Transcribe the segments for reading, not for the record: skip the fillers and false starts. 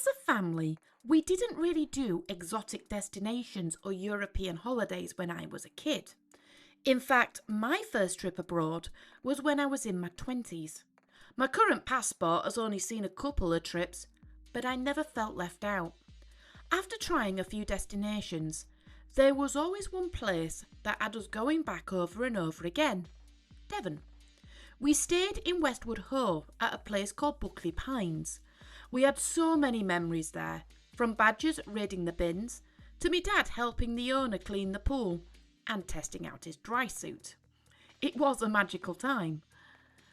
As a family, we didn't really do exotic destinations or European holidays when I was a kid. In fact, my first trip abroad was when I was in my 20s. My current passport has only seen a couple of trips, but I never felt left out. After trying a few destinations, there was always one place that had us going back over and over again: Devon. We stayed in Westward Ho at a place called Buckley Pines. We had so many memories there, from Badgers raiding the bins, to me dad helping the owner clean the pool and testing out his dry suit. It was a magical time.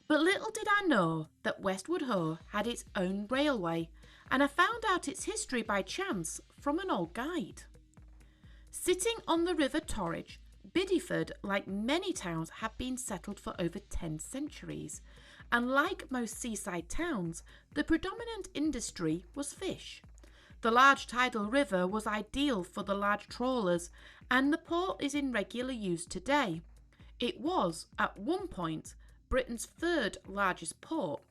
But little did I know that Westward Ho had its own railway, and I found out its history by chance from an old guide. Sitting on the River Torridge, Bideford, like many towns, had been settled for over 10 centuries, and like most seaside towns, the predominant industry was fish. The large tidal river was ideal for the large trawlers, and the port is in regular use today. It was, at one point, Britain's third largest port.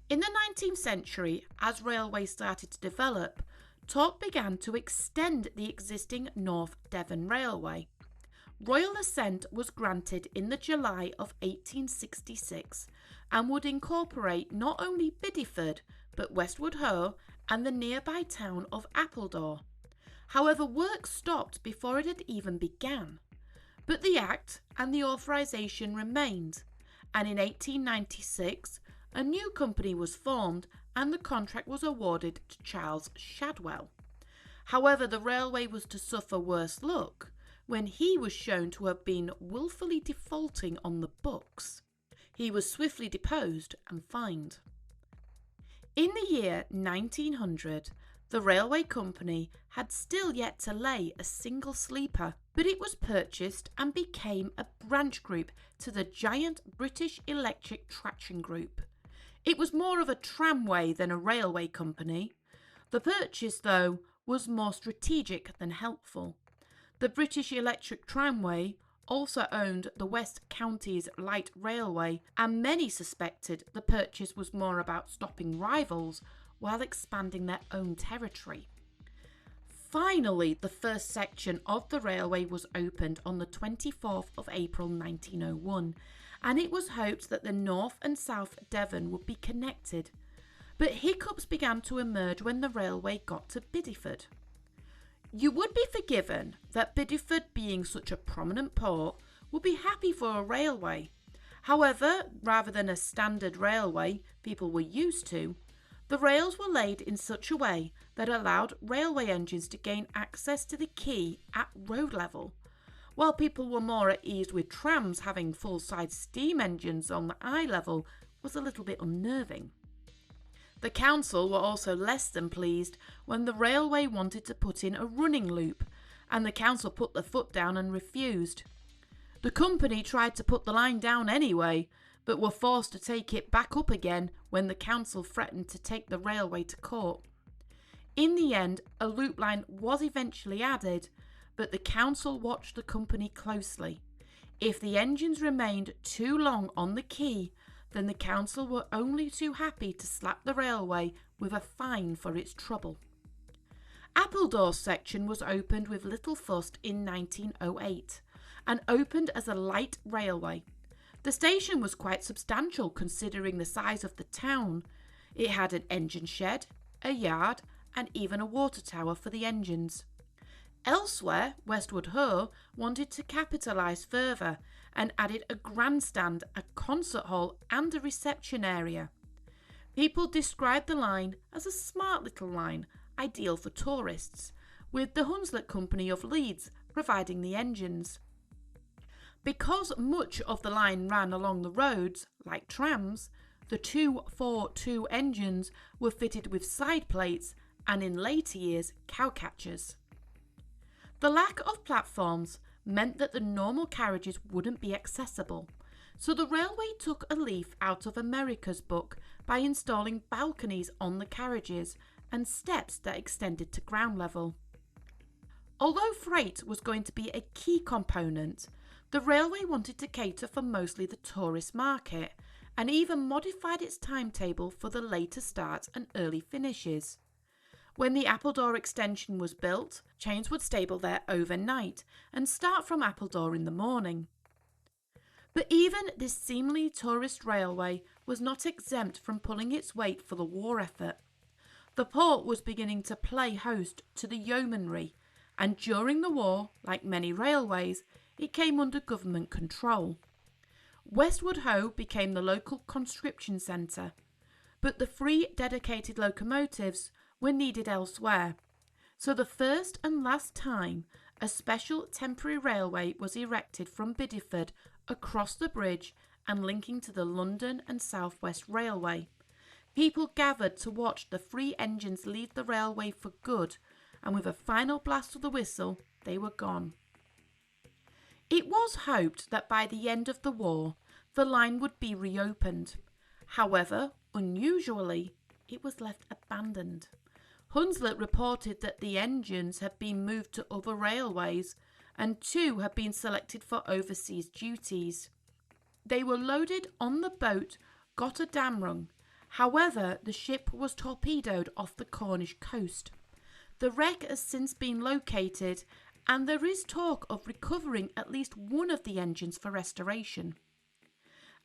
In the 19th century, as railways started to develop, talk began to extend the existing North Devon Railway. Royal assent was granted in the July of 1866 and would incorporate not only Bideford but Westward Ho and the nearby town of Appledore. However, work stopped before it had even begun. But the Act and the authorisation remained, and in 1896 a new company was formed and the contract was awarded to Charles Shadwell. However, the railway was to suffer worse luck when he was shown to have been wilfully defaulting on the books. He was swiftly deposed and fined. In the year 1900, the railway company had still yet to lay a single sleeper, but it was purchased and became a branch group to the giant British Electric Traction Group. It was more of a tramway than a railway company. The purchase, though, was more strategic than helpful. The British Electric Tramway also owned the West Counties Light Railway, and many suspected the purchase was more about stopping rivals while expanding their own territory. Finally, the first section of the railway was opened on the 24th of April 1901, and it was hoped that the North and South Devon would be connected. But hiccups began to emerge when the railway got to Bideford. You would be forgiven that Bideford, being such a prominent port, would be happy for a railway. However, rather than a standard railway people were used to, the rails were laid in such a way that allowed railway engines to gain access to the quay at road level, while people were more at ease with trams having full-size steam engines on the eye level was a little bit unnerving. The council were also less than pleased when the railway wanted to put in a running loop, and the council put their foot down and refused. The company tried to put the line down anyway, but were forced to take it back up again when the council threatened to take the railway to court. In the end, a loop line was eventually added, but the council watched the company closely. If the engines remained too long on the quay, then the council were only too happy to slap the railway with a fine for its trouble. Appledore section was opened with little fuss in 1908 and opened as a light railway. The station was quite substantial considering the size of the town. It had an engine shed, a yard, and even a water tower for the engines. Elsewhere, Westward Ho wanted to capitalise further and added a grandstand, a concert hall and a reception area. People described the line as a smart little line, ideal for tourists, with the Hunslet Company of Leeds providing the engines. Because much of the line ran along the roads, like trams, the 242 engines were fitted with side plates and in later years cowcatchers. The lack of platforms meant that the normal carriages wouldn't be accessible, so the railway took a leaf out of America's book by installing balconies on the carriages and steps that extended to ground level. Although freight was going to be a key component, the railway wanted to cater for mostly the tourist market and even modified its timetable for the later starts and early finishes. When the Appledore extension was built, trains would stable there overnight and start from Appledore in the morning. But even this seemingly tourist railway was not exempt from pulling its weight for the war effort. The port was beginning to play host to the yeomanry, and during the war, like many railways, it came under government control. Westward Ho became the local conscription centre, but the 3 dedicated locomotives were needed elsewhere. So the first and last time a special temporary railway was erected from Bideford across the bridge and linking to the London and South West Railway. People gathered to watch the 3 engines leave the railway for good, and with a final blast of the whistle, they were gone. It was hoped that by the end of the war, the line would be reopened. However, unusually, it was left abandoned. Hunslet reported that the engines had been moved to other railways and 2 had been selected for overseas duties. They were loaded on the boat Gotterdamrung. However, the ship was torpedoed off the Cornish coast. The wreck has since been located, and there is talk of recovering at least one of the engines for restoration.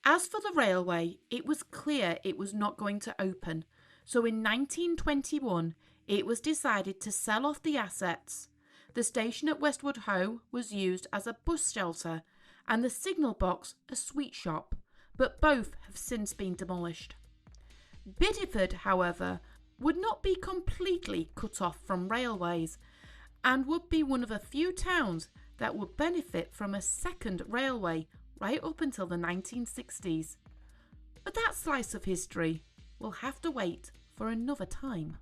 As for the railway, it was clear it was not going to open, so in 1921 it was decided to sell off the assets. The station at Westward Ho was used as a bus shelter and the signal box a sweet shop, but both have since been demolished. Bideford, however, would not be completely cut off from railways and would be one of a few towns that would benefit from a second railway right up until the 1960s. But that slice of history will have to wait for another time.